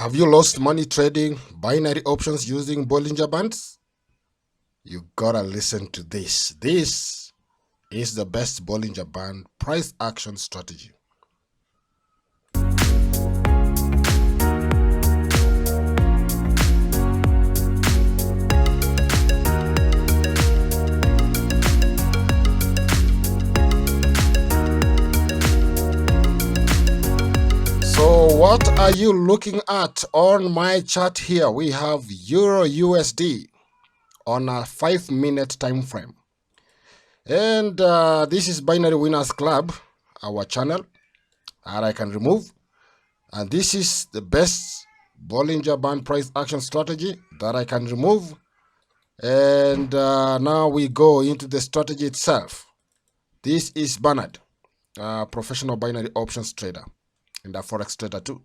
Have you lost money trading binary options using Bollinger Bands? You gotta listen to this. This is the best Bollinger Band price action strategy. So what are you looking at on my chart here? We have Euro USD on a 5-minute time frame. And this is Binary Winners Club, our channel, that I can remove. And this is the best Bollinger Band price action strategy that I can remove. And now we go into the strategy itself. This is Bernard, professional binary options trader and a forex trader too.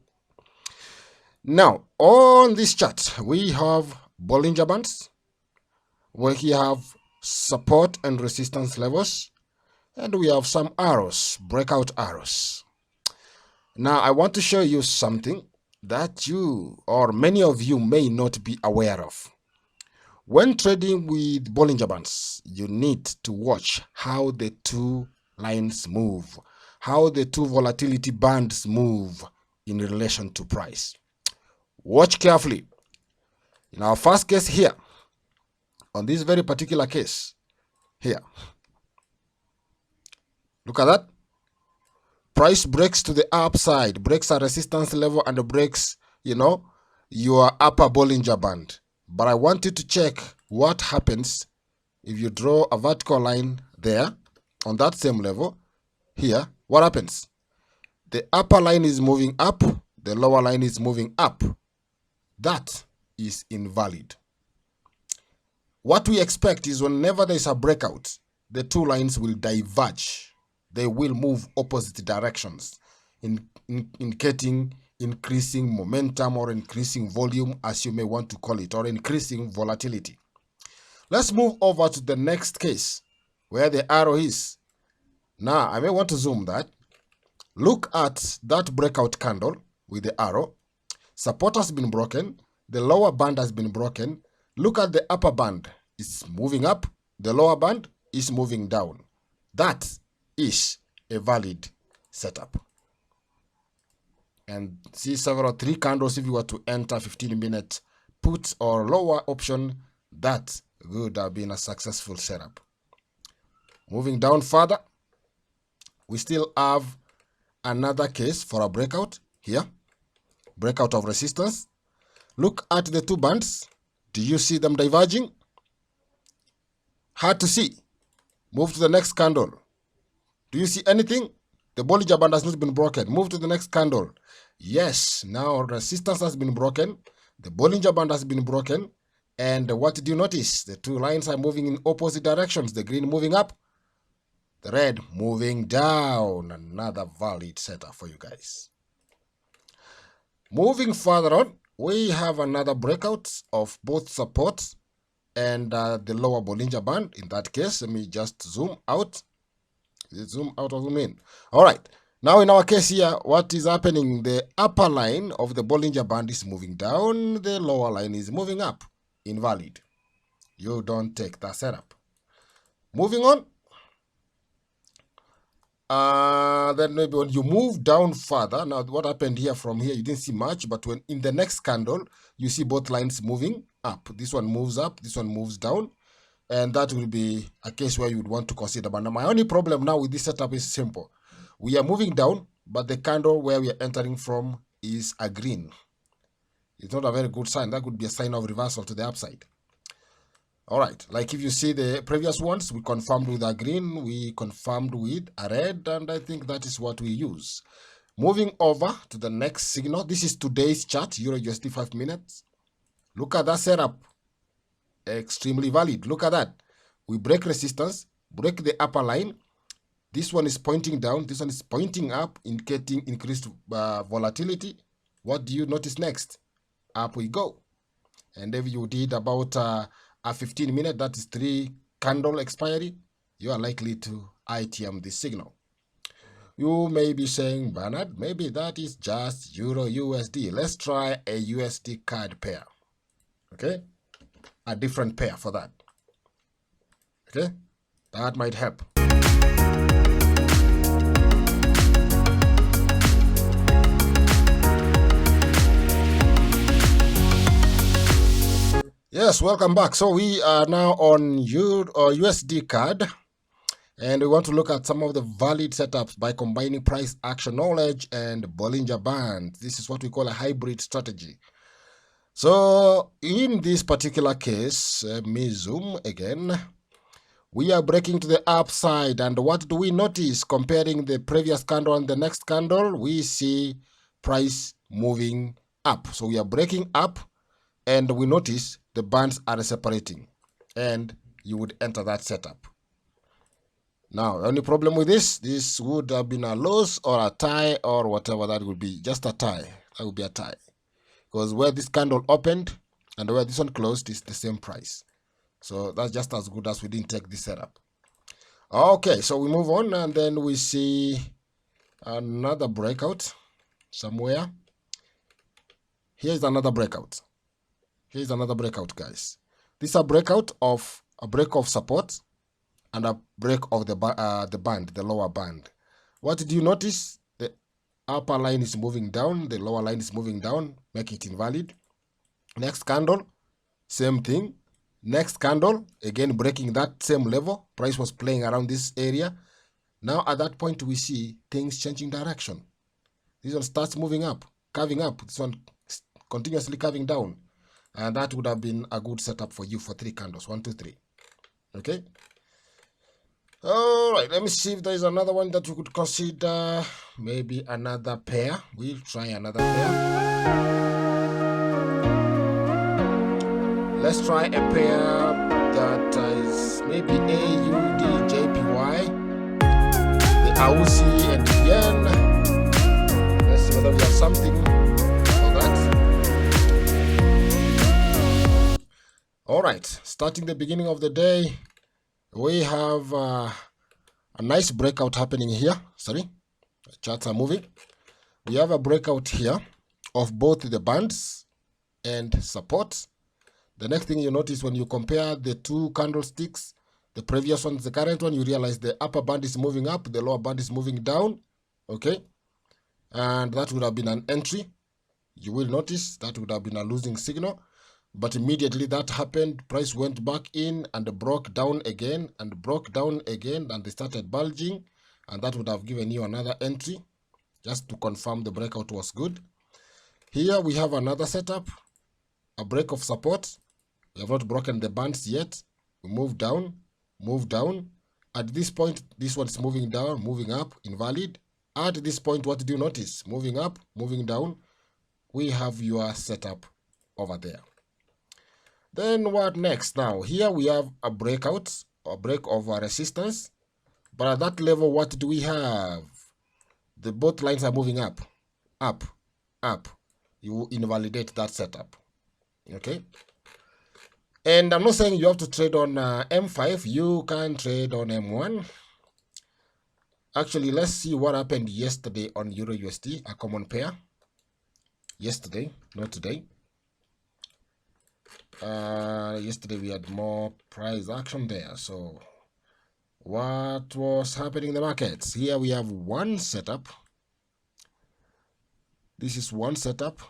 Now, on this chart, we have Bollinger Bands, where we have support and resistance levels, and we have some arrows, breakout arrows. Now, I want to show you something that you or many of you may not be aware of. When trading with Bollinger Bands, you need to watch how the two lines move, how the two volatility bands move in relation to price. Watch carefully. In our first case here, on this very particular case, here, look at that. Price breaks to the upside, breaks a resistance level and breaks, your upper Bollinger Band. But I want you to check what happens if you draw a vertical line there on that same level. Here, what happens? The upper line is moving up, the lower line is moving up. That is invalid. What we expect is whenever there is a breakout, the two lines will diverge. They will move opposite directions, indicating increasing momentum or increasing volume, as you may want to call it, or increasing volatility. Let's move over to the next case where the arrow is. Now, I may want to zoom that. Look at that breakout candle with the arrow. Support has been broken. The lower band has been broken. Look at the upper band. It's moving up. The lower band is moving down. That is a valid setup. And see three candles. If you were to enter 15-minute put or lower option, that would have been a successful setup. Moving down further, we still have another case for a breakout here. Breakout of resistance. Look at the two bands. Do you see them diverging? Hard to see. Move to the next candle. Do you see anything? The Bollinger Band has not been broken. Move to the next candle. Yes, now resistance has been broken. The Bollinger Band has been broken. And what did you notice? The two lines are moving in opposite directions. The green moving up, the red moving down. Another valid setup for you guys. Moving further on, we have another breakout of both support and the lower Bollinger Band. In that case, let me just zoom out. Zoom out or zoom in. All right. Now in our case here, what is happening? The upper line of the Bollinger Band is moving down. The lower line is moving up. Invalid. You don't take that setup. Moving on. Then maybe when you move down further, now what happened here from here, you didn't see much, but when in the next candle, you see both lines moving up. This one moves up, this one moves down, and that will be a case where you would want to consider. But now my only problem now with this setup is simple. We are moving down, but the candle where we are entering from is a green. It's not a very good sign. That could be a sign of reversal to the upside. All right, like if you see the previous ones, we confirmed with a green, we confirmed with a red, and I think that is what we use. Moving over to the next signal. This is today's chart, Euro USD 5 minutes. Look at that setup. Extremely valid. Look at that. We break resistance, break the upper line. This one is pointing down. This one is pointing up, indicating increased volatility. What do you notice next? Up we go. And if you did about a 15-minute, that is 3 candle expiry, you are likely to ITM this signal. You may be saying, Bernard, maybe that is just Euro USD. Let's try a USD card pair. Okay? A different pair for that. Okay? That might help. Yes, welcome back. So we are now on USD card, and we want to look at some of the valid setups by combining price action knowledge and Bollinger Bands. This is what we call a hybrid strategy. So in this particular case, me zoom again. We are breaking to the upside, and what do we notice? Comparing the previous candle and the next candle, we see price moving up. So we are breaking up, and we notice the bands are separating, and you would enter that setup. Now, only problem with this would have been a loss or a tie or whatever that would be. Just a tie. That would be a tie. Because where this candle opened and where this one closed is the same price. So that's just as good as we didn't take this setup. Okay, so we move on, and then we see another breakout somewhere. Here's another breakout. Here's another breakout, guys. This is a break of support, and a break of the band, the lower band. What did you notice? The upper line is moving down, the lower line is moving down, make it invalid. Next candle, same thing. Next candle, again breaking that same level. Price was playing around this area. Now at that point we see things changing direction. This one starts moving up, curving up. This one continuously curving down. And that would have been a good setup for you for 3 candles. 1, 2, 3. Okay. All right. Let me see if there is another one that you could consider. Maybe another pair. We'll try another pair. Let's try a pair that is maybe AUD, JPY, the AUSI, and the yen. Let's see whether we have something for that. All right, starting the beginning of the day, we have a nice breakout happening here. Sorry, the charts are moving. We have a breakout here of both the bands and support. The next thing you notice when you compare the 2 candlesticks, the previous one, the current one, you realize the upper band is moving up, the lower band is moving down. Okay, and that would have been an entry. You will notice that would have been a losing signal. But immediately that happened, price went back in and broke down again and broke down again, and they started bulging, and that would have given you another entry just to confirm the breakout was good. Here we have another setup, a break of support. We have not broken the bands yet. We move down, move down. At this point, this one is moving down, moving up, invalid. At this point, what did you notice? Moving up, moving down. We have your setup over there. Then what next? Now here we have a breakout, a break of a resistance, but at that level, what do we have? The both lines are moving up, up, up. You invalidate that setup. Okay. And I'm not saying you have to trade on M5. You can trade on M1. Actually, let's see what happened yesterday on Euro USD, a common pair. Yesterday, not today. Yesterday we had more price action there. So what was happening in the markets? Here we have one setup. This is one setup.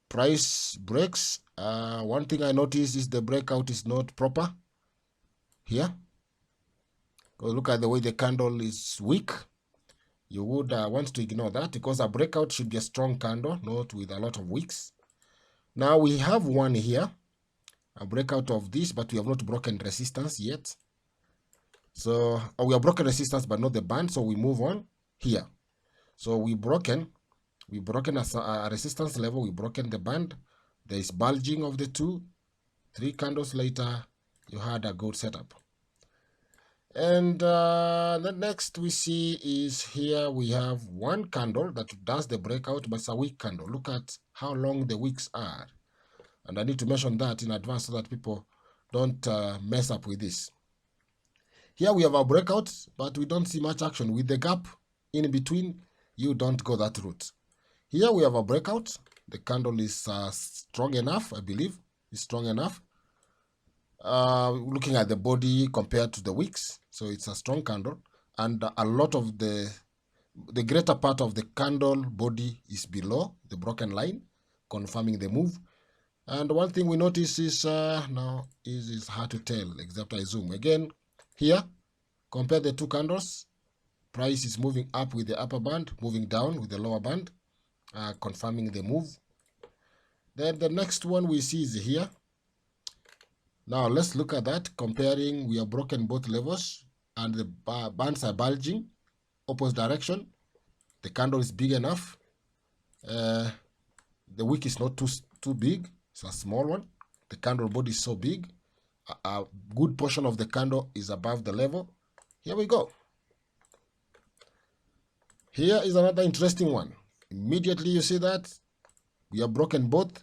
Price breaks. One thing I noticed is the breakout is not proper here. Look at the way the candle is weak. You would want to ignore that, because a breakout should be a strong candle, not with a lot of wicks. Now we have one here, a breakout of this, but we have not broken resistance yet. So we have broken resistance, but not the band. So we move on here. So we broken a resistance level. We broken the band. There is bulging of the 2. 3 candles later, you had a good setup. And the next we see is here we have one candle that does the breakout, but it's a weak candle. Look at how long the wicks are. And I need to mention that in advance so that people don't mess up with this. Here we have a breakout, but we don't see much action. With the gap in between, you don't go that route. Here we have a breakout. The candle is strong enough, I believe. It's strong enough. Looking at the body compared to the wicks, so it's a strong candle, and a lot of the greater part of the candle body is below the broken line, confirming the move. And one thing we notice is now is hard to tell except I zoom again. Here, compare the two candles. Price is moving up with the upper band, moving down with the lower band, confirming the move. Then the next one we see is here. Now let's look at that, comparing. We have broken both levels and the bands are bulging opposite direction. The candle is big enough. The wick is not too big. It's a small one. The candle body is so big. A good portion of the candle is above the level. Here we go. Here is another interesting one. Immediately you see that we have broken both.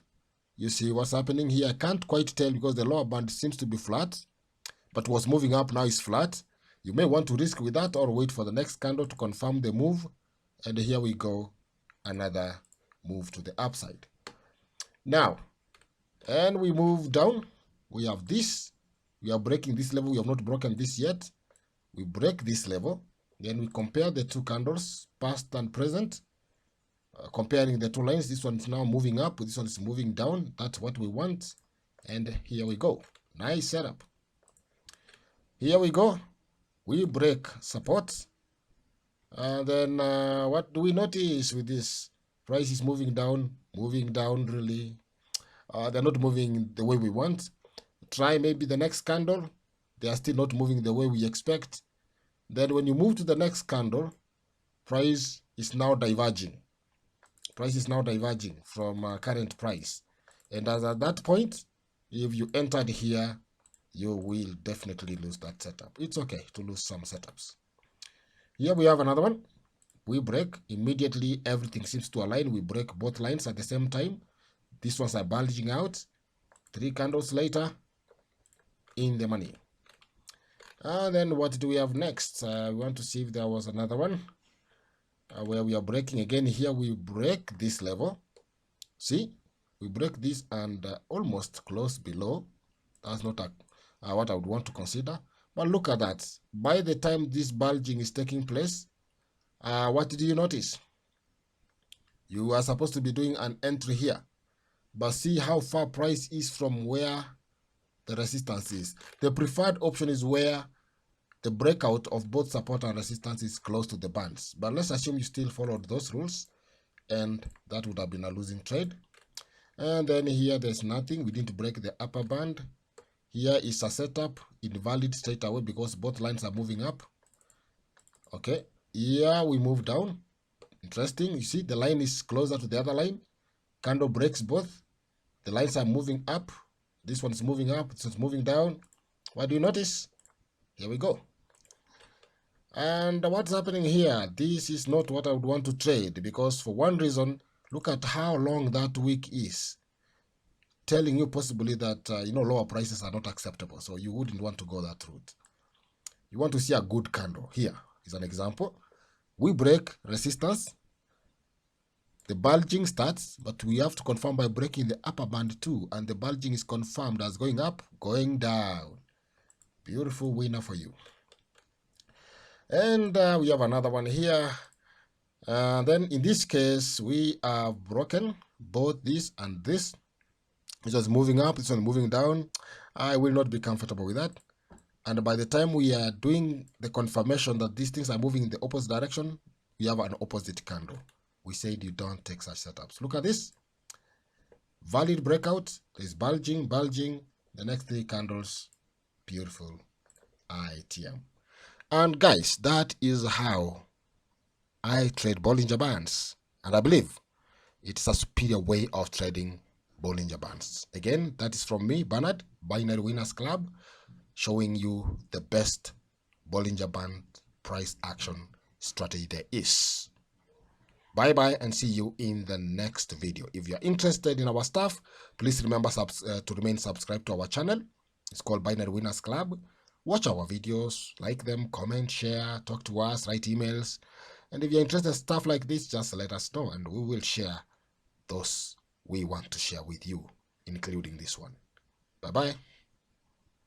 You see what's happening here. I can't quite tell because the lower band seems to be flat, but was moving up, now is flat. You may want to risk with that or wait for the next candle to confirm the move. And here we go, another move to the upside. Now, and we move down. We have this. We are breaking this level. We have not broken this yet. We break this level. Then we compare the two candles, past and present. Comparing the two lines, this one is now moving up, this one is moving down. That's what we want. And here we go. Nice setup. Here we go. We break support. And then what do we notice with this? Price is moving down really. They're not moving the way we want. Try maybe the next candle. They are still not moving the way we expect. Then when you move to the next candle, price is now diverging. Price is now diverging from current price. And as at that point, if you entered here, you will definitely lose that setup. It's okay to lose some setups. Here we have another one. We break. Immediately, everything seems to align. We break both lines at the same time. These ones are bulging out. 3 candles later, in the money. And then what do we have next? We want to see if there was another one. Where we are breaking again. Here we break this level. See, we break this and almost close below. That's not what I would want to consider. But look at that. By the time this bulging is taking place, what did you notice? You are supposed to be doing an entry here, but see how far price is from where the resistance is. The preferred option is where the breakout of both support and resistance is close to the bands. But let's assume you still followed those rules, and that would have been a losing trade. And then here there's nothing. We didn't break the upper band. Here is a setup, invalid straight away because both lines are moving up. Okay, here we move down. Interesting. You see the line is closer to the other line. Candle breaks both. The lines are moving up. This one is moving up. This one's moving down. What do you notice? Here we go. And what's happening here? This is not what I would want to trade because for one reason, look at how long that wick is. Telling you possibly that, lower prices are not acceptable. So you wouldn't want to go that route. You want to see a good candle. Here is an example. We break resistance. The bulging starts, but we have to confirm by breaking the upper band too. And the bulging is confirmed as going up, going down. Beautiful winner for you. And we have another one here. Then in this case, we have broken both this and this. This was moving up, this one moving down. I will not be comfortable with that. And by the time we are doing the confirmation that these things are moving in the opposite direction, we have an opposite candle. We said you don't take such setups. Look at this. Valid breakout. There's bulging. The next 3 candles. Beautiful ITM. And guys, that is how I trade Bollinger Bands. And I believe it's a superior way of trading Bollinger Bands. Again, that is from me, Bernard, Binary Winners Club, showing you the best Bollinger Band price action strategy there is. Bye bye and see you in the next video. If you are interested in our stuff, please remember to remain subscribed to our channel. It's called Binary Winners Club. Watch our videos, like them, comment, share, talk to us, write emails. And if you're interested in stuff like this, just let us know and we will share those we want to share with you, including this one. Bye-bye.